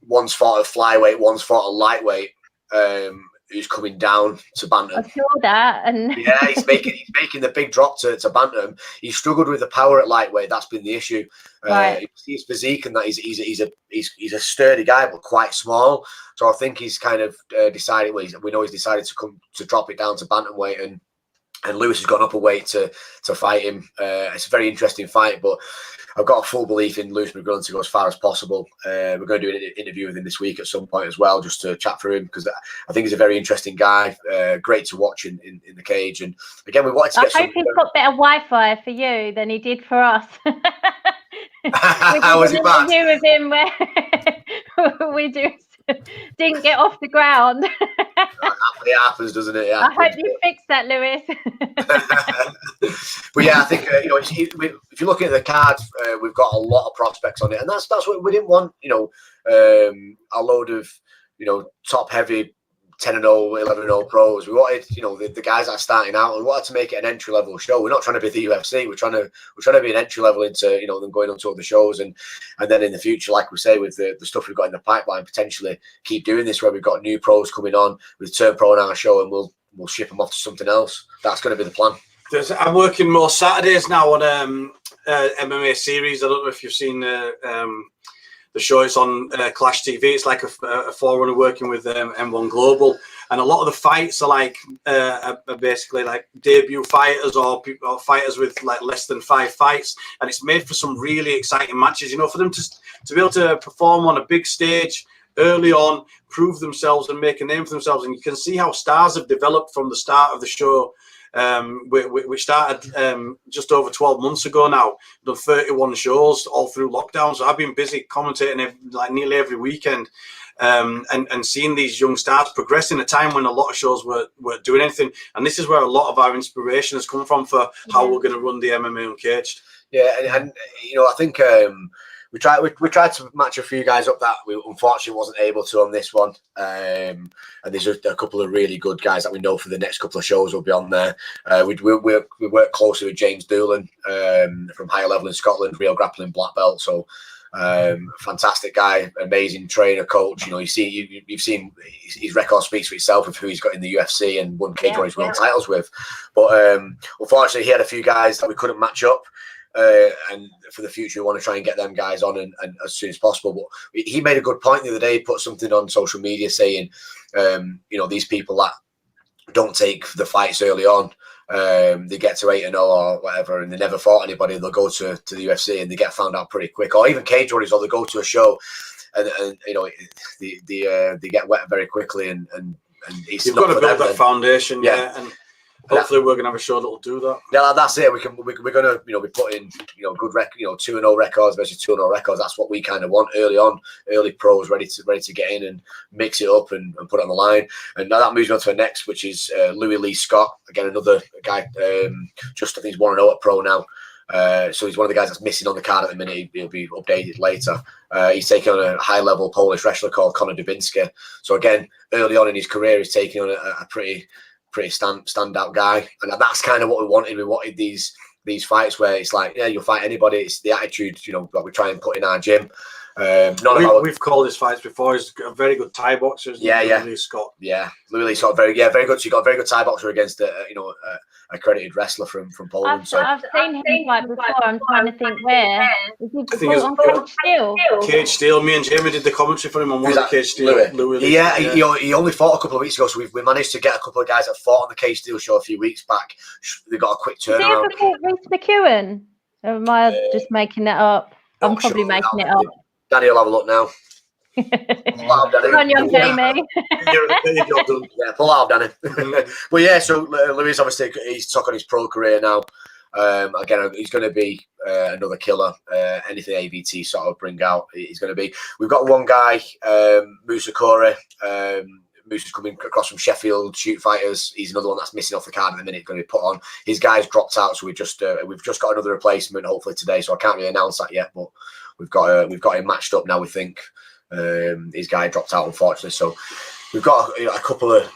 C: one's fought at flyweight, one's fought at lightweight. Who's coming down to bantam?
A: I saw that, and
C: yeah, he's making the big drop to bantam. He struggled with the power at lightweight. That's been the issue.
A: Right.
C: His physique and that he's a sturdy guy, but quite small. So I think he's kind of decided. Well, we know he's decided to drop it down to bantamweight, and Lewis has gone up a weight to fight him. It's a very interesting fight, but I've got a full belief in Lewis McGurl to go as far as possible. We're going to do an interview with him this week at some point as well, just to chat through him, because I think he's a very interesting guy. Great to watch in the cage. And again, we wanted to get
A: I hope he's got better Wi-Fi for you than he did for us.
C: How was it bad?
A: We with him where we just didn't get off the ground.
C: It happens, doesn't it? Yeah.
A: I hope you fixed that, Lewis.
C: But yeah, I think if you look at the card, we've got a lot of prospects on it, and that's what we didn't want. A load of top heavy 10-0, 11-0 pros. We wanted the guys that are starting out, and we wanted to make it an entry level show. We're not trying to be the UFC. We're trying to be an entry level into them going on to other shows, and then in the future, like we say, with the stuff we've got in the pipeline, potentially keep doing this where we've got new pros coming on with turn pro on our show, and we'll ship them off to something else. That's going to be the plan. I'm
B: working more Saturdays now on MMA series. I don't know if you've seen the show. Is on Clash TV. It's like a forerunner working with M1 Global, and a lot of the fights are are basically like debut fighters or fighters with like less than 5 fights, and it's made for some really exciting matches. For them to be able to perform on a big stage early on, prove themselves and make a name for themselves, and you can see how stars have developed from the start of the show. We started just over 12 months ago now. Done 31 shows all through lockdown, so I've been busy commentating nearly every weekend, and seeing these young stars progress in a time when a lot of shows weren't doing anything. And this is where a lot of our inspiration has come from for how we're going to run the MMA Uncaged.
C: Yeah, and I think we tried to match a few guys up that we unfortunately wasn't able to on this one. And there's a couple of really good guys that we know for the next couple of shows will be on there. We work closely with James Doolin from higher level in Scotland, real grappling black belt. So fantastic guy, amazing trainer, coach. You've seen his record speaks for itself of who he's got in the UFC and won cage warriors world titles with. But unfortunately, he had a few guys that we couldn't match up. And for the future, we want to try and get them guys on and as soon as possible. But he made a good point the other day. He put something on social media saying, these people that don't take the fights early on, they get to 8-0 or whatever, and they never fought anybody, they'll go to the UFC and they get found out pretty quick. Or even cage warriors, or they go to a show and you know, they get wet very quickly, and it's
B: You've
C: not
B: got to build that foundation, and hopefully we're gonna have a show that'll do that.
C: Yeah, that's it. We're gonna, you know, be putting, you know, good record, you know, 2-0 records versus 2-0 records. That's what we kind of want early on. Early pros ready to get in and mix it up and put it on the line. And now that moves on to the next, which is Louis Lee Scott, again another guy. Just I think he's 1-0 at pro now. So he's one of the guys that's missing on the card at the minute. He'll be updated later. He's taking on a high-level Polish wrestler called Conor Dubiński. So again, early on in his career, he's taking on a pretty standout guy, and that's kind of what we wanted. We wanted these fights where it's like, yeah, you'll fight anybody. It's the attitude, you know, that we try and put in our gym. We've called his fights before. He's a very good Thai boxer. Louis Scott. Yeah, Louis Lee Scott, very good. So you got a very good Thai boxer against accredited wrestler from Poland.
A: I've seen him fight before. I'm trying to think where. Is he on Cage Steel?
B: Cage Steel. Me and Jamie did the commentary for him on one of the Cage Steel.
C: Louis. Yeah, he only fought a couple of weeks ago, so we managed to get a couple of guys that fought on the Cage Steel show a few weeks back. They got a quick turnaround.
A: Did he ever fought Reece McEwen? Or am I just making that up? I'm probably making it up.
C: Danny will have a look now.
A: Come on, young Jamie.
C: Yeah, pull out, Danny. But yeah, so Louis obviously he's took on his pro career now. Again, he's going to be another killer. Anything AVT sort of bring out, he's going to be. We've got one guy, Musa Corey. Musa's coming across from Sheffield Shoot Fighters. He's another one that's missing off the card at the minute, going to be put on. His guy's dropped out, so we've just got another replacement hopefully today. So I can't really announce that yet, but we've got him matched up now. We think his guy dropped out unfortunately. So we've got a couple of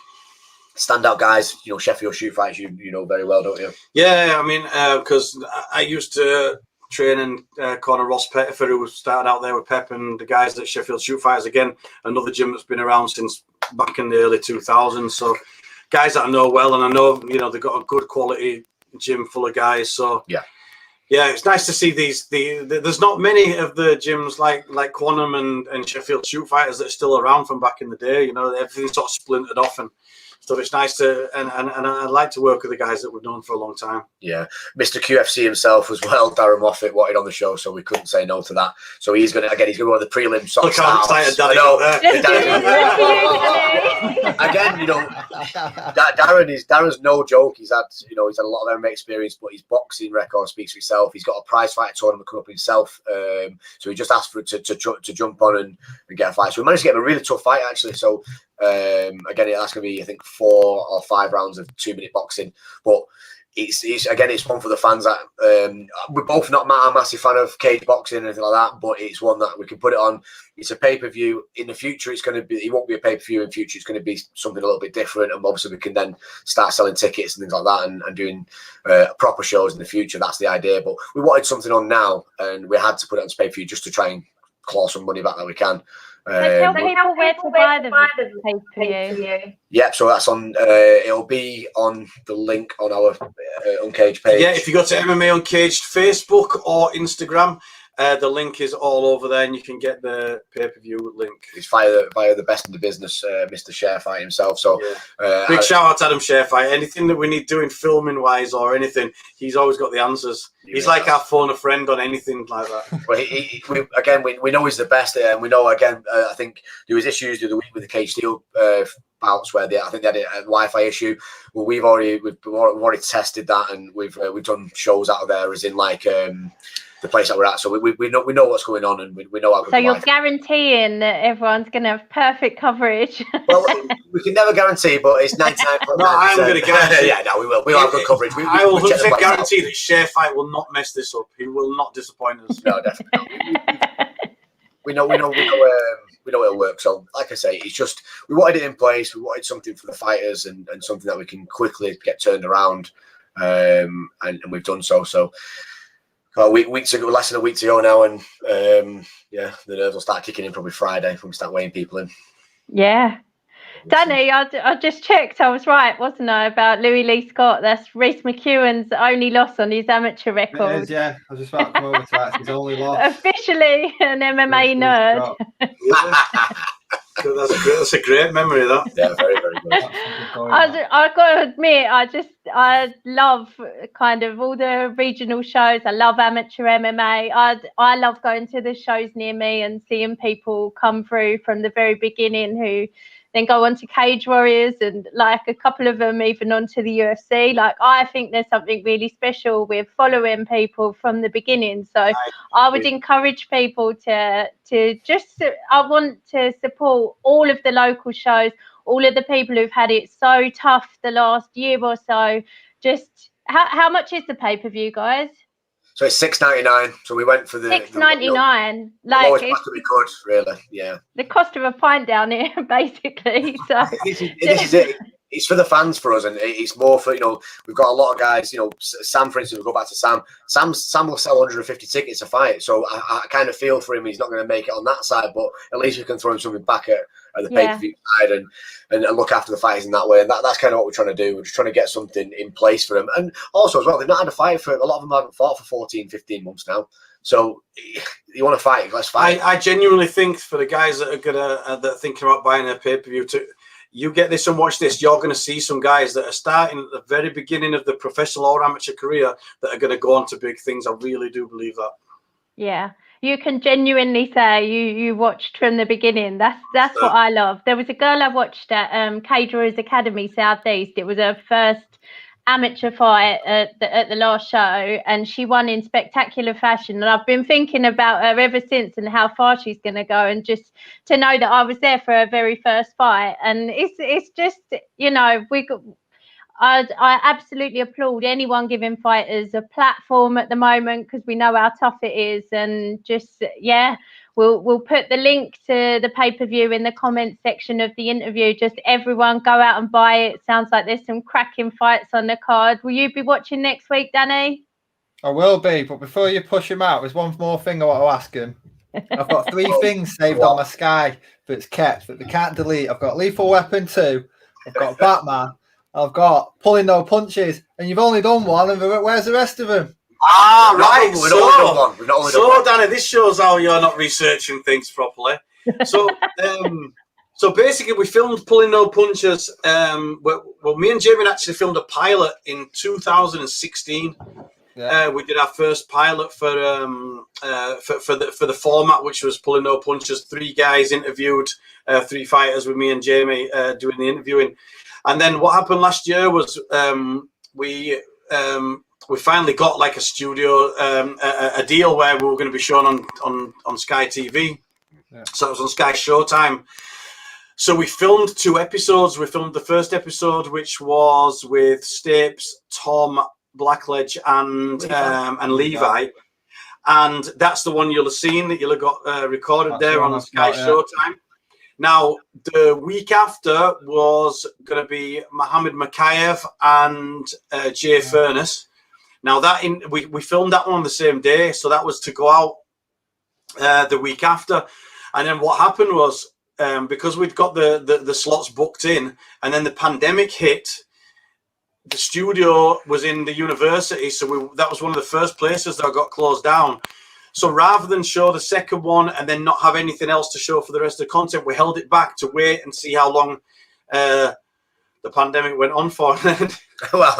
C: standout guys. You know, Sheffield Shoot Fighters, you know very well, don't you?
B: Yeah, I mean, because I used to train in corner Ross Pettifer, who was started out there with Pep and the guys at Sheffield Shoot Fighters. Again, another gym that's been around since back in the early 2000s. So guys that I know well, and I know, you know, they've got a good quality gym full of guys. So yeah, it's nice to see these. There's not many of the gyms like Quantum and Sheffield Shoot Fighters that are still around from back in the day. You know, everything's sort of splintered off, and so it's nice to and I like to work with the guys that we've known for a long time. Yeah,
C: Mr. QFC himself as well, Darren Moffat, wanted on the show, so we couldn't say no to that. So he's gonna be one of the prelim sort of stars. Again, you know, Darren's no joke. He's had a lot of MMA experience, but his boxing record speaks for itself. He's got a prize fighter tournament coming up himself, so he just asked for it to jump on and get a fight. So we managed to get him a really tough fight actually. So again, that's going to be I think 4 or 5 rounds of 2-minute boxing, but it's one for the fans that we're both not a massive fan of cage boxing or anything like that, but it's one that we can put it on. It's a pay-per-view. In the future, it won't be a pay-per-view in future. It's going to be something a little bit different, and obviously we can then start selling tickets and things like that and doing proper shows in the future. That's the idea, but we wanted something on now, and we had to put it on pay-per-view just to try and claw some money back that we can.
A: Tell people where to buy the pay-per-view.
C: Yeah, so that's on. It'll be on the link on our Uncaged page.
B: Yeah, if you go to MMA Uncaged Facebook or Instagram, the link is all over there, and you can get the pay-per-view link.
C: It's via the best in the business, Mr. Sharefight himself. So
B: big shout out to Adam Sharefight. Anything that we need doing filming wise or anything, he's always got the answers. He's like our phone a friend on anything like that.
C: Well, we know he's the best, and we know again. I think there was issues the other week with the Cage Steel bouts where I think they had a Wi-Fi issue. Well, we've already tested that, and we've done shows out of there, as in like the place that we're at. So we know what's going on, and we know how good.
A: So you're guaranteeing that everyone's going to have perfect coverage.
C: Well, we can never guarantee, but it's 99%.
B: No, I'm going to guarantee.
C: Yeah, no, we will. We'll have good coverage.
B: I will 100% guarantee that Sharefight will not mess this up. He will not disappoint us.
C: No, definitely not. We know it'll work. So, like I say, it's just we wanted it in place. We wanted something for the fighters and something that we can quickly get turned around, and we've done so. So, weeks ago, less than a week to go now, and the nerves will start kicking in probably Friday when we start weighing people in.
A: Yeah. Danny, I just checked. I was right, wasn't I, about Louis Lee Scott? That's Reece McEwen's only loss on his amateur record.
D: It is, yeah. I was just about to come over to that. It's his only loss.
A: Officially an MMA nerd.
B: That's a great memory, that.
C: Yeah, very, very good.
A: I've got to admit, I love kind of all the regional shows. I love amateur MMA. I love going to the shows near me and seeing people come through from the very beginning who then go on to Cage Warriors, and like a couple of them even onto the UFC. Like, I think there's something really special with following people from the beginning. So I would encourage people to just, I want to support all of the local shows, all of the people who've had it so tough the last year or so. Just how much is the pay-per-view, guys?
C: So it's $6.99. So we went for the
A: $6.99.
C: The lowest price that we could, really. Yeah.
A: The cost of a pint down here, basically. So
C: this is it. It's for the fans for us, and it's more for, we've got a lot of guys, Sam, for instance, we'll go back to Sam. Sam will sell 150 tickets a fight, so I kind of feel for him. He's not going to make it on that side, but at least we can throw him something back at the pay-per-view side and look after the fighters in that way. And that's kind of what we're trying to do. We're just trying to get something in place for them. And also as well, they've not had a fight a lot of them haven't fought for 14, 15 months now. So you want to fight, let's fight.
B: I genuinely think for the guys that are thinking about buying a pay-per-view, you get this and watch this, you're going to see some guys that are starting at the very beginning of the professional or amateur career that are going to go on to big things. I really do believe that. Yeah.
A: You can genuinely say you watched from the beginning. That's what I love. There was a girl I watched at Cage Warriors Academy Southeast. It was her first amateur fight at the last show, and she won in spectacular fashion. And I've been thinking about her ever since and how far she's going to go, and just to know that I was there for her very first fight. And it's just, I absolutely applaud anyone giving fighters a platform at the moment, because we know how tough it is. And just, we'll put the link to the pay-per-view in the comments section of the interview. Just everyone go out and buy it. Sounds like there's some cracking fights on the card. Will you be watching next week, Danny?
D: I will be, but before you push him out, there's one more thing I want to ask him. I've got 3 things saved on my Sky that's kept that they can't delete. I've got Lethal Weapon 2, I've got Batman, I've got Pulling No Punches, and you've only done one, and where's the rest of them?
B: Ah, right. So, Danny, this shows how you're not researching things properly. So, so basically, we filmed Pulling No Punches. Well, me and Jamie actually filmed a pilot in 2016. Yeah. We did our first pilot for the format, which was Pulling No Punches. 3 guys interviewed, 3 fighters with me and Jamie doing the interviewing. And then what happened last year was we finally got like a studio, a deal where we were going to be shown on Sky TV. Yeah. So it was on Sky Showtime. So we filmed 2 episodes. We filmed the first episode, which was with Stapes, Tom, Blackledge, and Levi. And that's the one you'll have seen, that you'll have got recorded that's there on Sky Showtime. Now, the week after was going to be Mohammed Makayev and Jay Furness. Now, we filmed that one on the same day, so that was to go out the week after. And then what happened was, because we'd got the slots booked in, and then the pandemic hit, the studio was in the university, so that was one of the first places that got closed down. So rather than show the second one and then not have anything else to show for the rest of the content, we held it back to wait and see how long the pandemic went on for.
C: Well,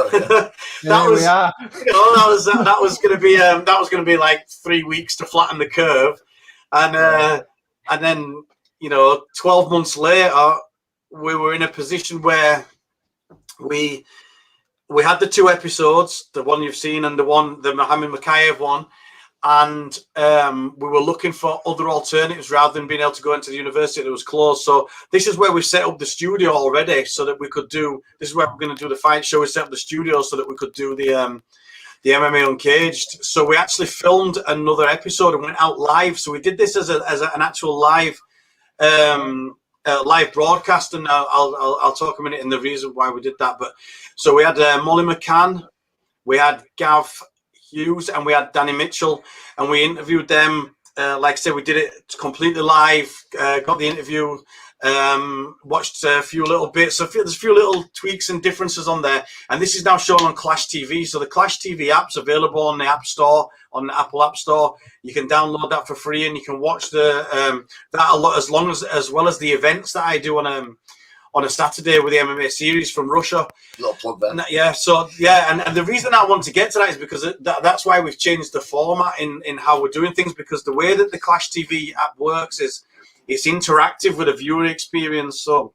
B: that was going to be like 3 weeks to flatten the curve, and then 12 months later, we were in a position where we had the 2 episodes, the one you've seen and the Mohammed Makayev one. And we were looking for other alternatives rather than being able to go into the university that was closed. So this is where we set up the studio already, so that we could do. This is where we're going to do the fight show. We set up the studio so that we could do the MMA Uncaged. So we actually filmed another episode and went out live. So we did this as an actual live broadcast, and I'll talk a minute in the reason why we did that. But so we had Molly McCann, we had Gav Hughes, and we had Danny Mitchell, and we interviewed them. Like I said, we did it completely live, got the interview Watched a few little bits. So there's a few little tweaks and differences on there. And this is now shown on Clash TV. So the Clash TV app's available on the App Store, on the Apple App Store. You can download that for free, and you can watch that a lot as well as the events that I do on a Saturday with the MMA series from Russia.
C: Little plug there.
B: Yeah, so yeah, and the reason I want to get to that is because that's why we've changed the format in how we're doing things, because the way that the Clash TV app works is it's interactive with a viewer experience. So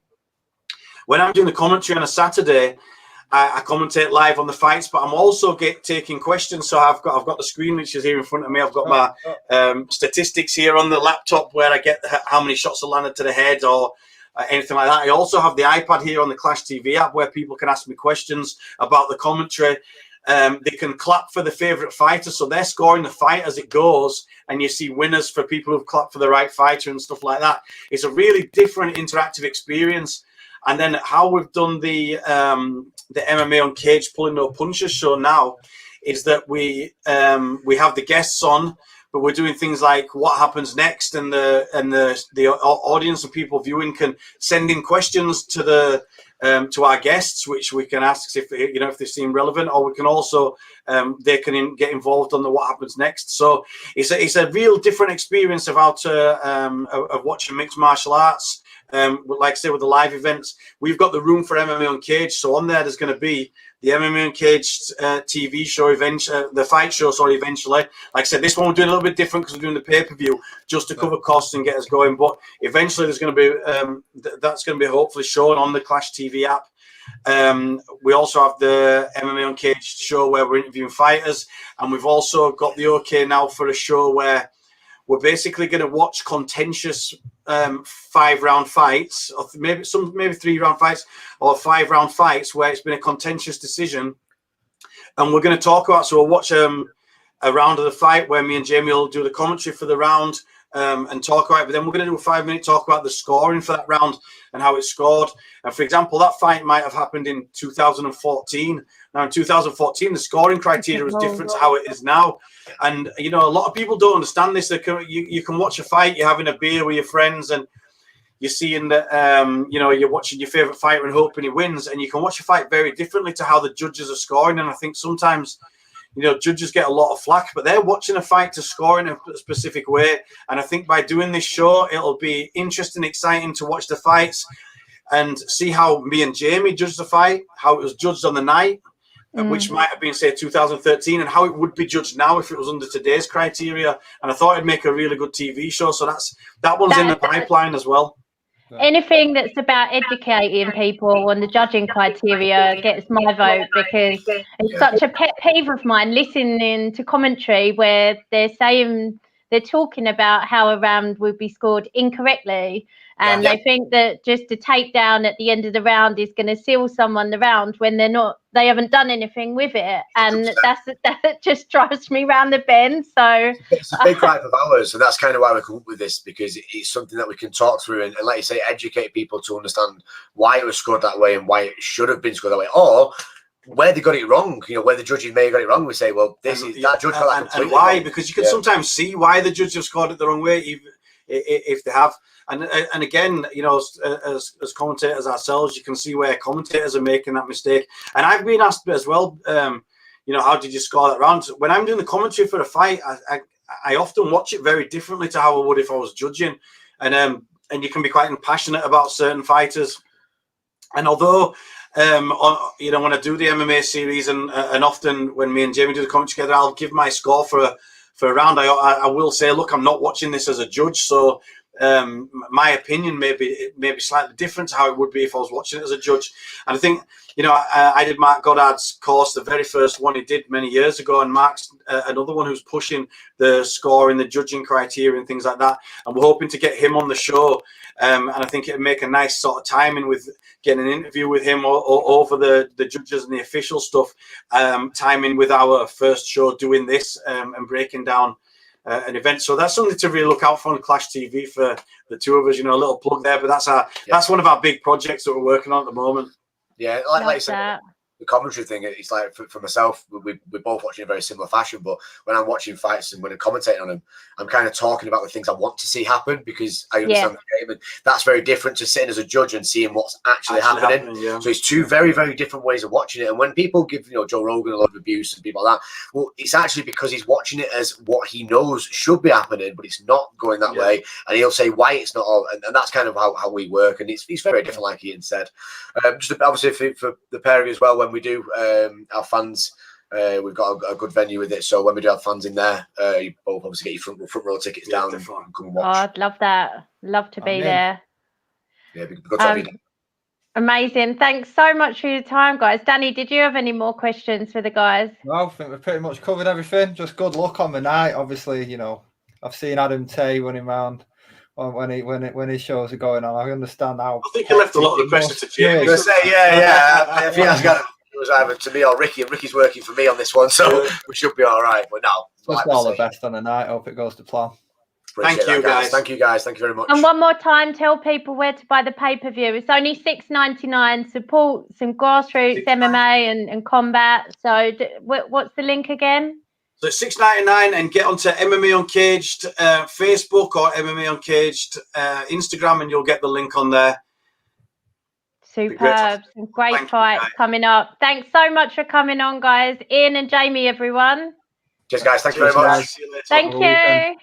B: when I'm doing the commentary on a Saturday, I commentate live on the fights, but I'm also taking questions. So I've got the screen which is here in front of me. I've got my statistics here on the laptop where I get how many shots are landed to the head or anything like that. I also have the iPad here on the Clash TV app where people can ask me questions about the commentary. They can clap for the favourite fighter, so they're scoring the fight as it goes, and you see winners for people who've clapped for the right fighter and stuff like that. It's a really different interactive experience. And then how we've done the MMA Uncaged Pulling No Punches show now is that we have the guests on, but we're doing things like what happens next, and the audience and people viewing can send in questions to our guests, which we can ask if they seem relevant, or we can also they can get involved on the what happens next. So it's a real different experience of watching mixed martial arts. Like I say, with the live events, we've got the room for MMA Uncaged. So on there's going to be the MMA Uncaged TV show, the fight show, eventually. Like I said, this one we're doing a little bit different because we're doing the pay-per-view just to cover costs and get us going. But eventually there's going to be, that's going to be hopefully shown on the Clash TV app. We also have the MMA Uncaged show where we're interviewing fighters. And we've also got the okay now for a show where we're basically going to watch contentious 5-round fights, or maybe 3-round fights, or 5-round fights where it's been a contentious decision, and we're going to talk about. So we'll watch a round of the fight where me and Jamie will do the commentary for the round and talk about it. But then we're going to do a 5-minute talk about the scoring for that round and how it's scored. And for example, that fight might have happened in 2014. Now in 2014, the scoring criteria was different to how it is now. And, a lot of people don't understand this. You can watch a fight, you're having a beer with your friends, and you're seeing that, you're watching your favourite fighter and hoping he wins. And you can watch a fight very differently to how the judges are scoring. And I think sometimes, judges get a lot of flack, but they're watching a fight to score in a specific way. And I think by doing this show, it'll be interesting, exciting to watch the fights and see how me and Jamie judged the fight, how it was judged on the night, which might have been, say, 2013, and how it would be judged now if it was under today's criteria. And I thought it'd make a really good TV show. So that one's in the pipeline as well.
A: Anything that's about educating people on the judging criteria gets my vote, because it's such a pet peeve of mine listening to commentary where they're talking about how a round would be scored incorrectly, and they think that just a takedown at the end of the round is going to seal someone the round when they haven't done anything with it, and that just drives me round the bend. So
C: it's a big gripe of ours, and that's kind of why we come up with this, because it's something that we can talk through and like you say, educate people to understand why it was scored that way and why it should have been scored that way, or where they got it wrong, where the judges may have got it wrong. We say, well, that judge got that completely
B: and why
C: wrong.
B: Because you can sometimes see why the judge have scored it the wrong way, even if they have. And again, as commentators ourselves, you can see where commentators are making that mistake. And I've been asked as well, how did you score that round? When I'm doing the commentary for a fight, I often watch it very differently to how I would if I was judging. And you can be quite passionate about certain fighters. And although when I do the MMA series and often when me and Jamie do the commentary together, I'll give my score for a round. I will say, look, I'm not watching this as a judge, so my opinion may be slightly different to how it would be if I was watching it as a judge. And I think, I did Mark Goddard's course, the very first one he did many years ago, and Mark's another one who's pushing the scoring, the judging criteria and things like that. And we're hoping to get him on the show. And I think it'd make a nice sort of timing with getting an interview with him over the judges and the official stuff, timing with our first show doing this and breaking down an event. So that's something to really look out for on Clash TV for the two of us. A little plug there, but that's one of our big projects that we're working on at the moment.
C: Yeah, like I said, the commentary thing, it's like for myself, we're both watching in a very similar fashion. But when I'm watching fights and when I'm commentating on them, I'm kind of talking about the things I want to see happen because I understand the game, and that's very different to sitting as a judge and seeing what's actually happening. So it's two very, very different ways of watching it. And when people give Joe Rogan a lot of abuse and people like that, well, it's actually because he's watching it as what he knows should be happening, but it's not going that way, and he'll say why it's not all, and that's kind of how we work, and it's very different, like Ian said. Just obviously for the pairing as well, when we do our fans, we've got a good venue with it, so when we do have fans in there, you both obviously get your front row tickets down and come and watch.
A: Oh, I'd love that. Love to be there.
C: Yeah, it'd be good to have you.
A: Amazing. Thanks so much for your time, guys. Danny, did you have any more questions for the guys?
D: No, I think we've pretty much covered everything. Just good luck on the night. Obviously, I've seen Adam Tay running around when his shows are going on. I understand how.
B: I think he left a lot of the questions to Jamie.
C: I say, I think that's got it was either to me or Ricky, and Ricky's working for me on this one, so we should be all right. But no,
D: just all the best on the night. Hope it goes to plan.
B: Thank you, guys.
C: Thank you, guys. Thank you very much.
A: And one more time, tell people where to buy the pay-per-view. It's only $6.99. Support some grassroots MMA and combat. So what's the link again?
B: So it's $6.99, and get onto MMA Uncaged Facebook or MMA Uncaged Instagram, and you'll get the link on there.
A: Superb. Some great fights coming up. Thanks so much for coming on, guys. Ian and Jamie, everyone.
C: Cheers, guys. Thank you very much.
B: See you later.
A: Thank you.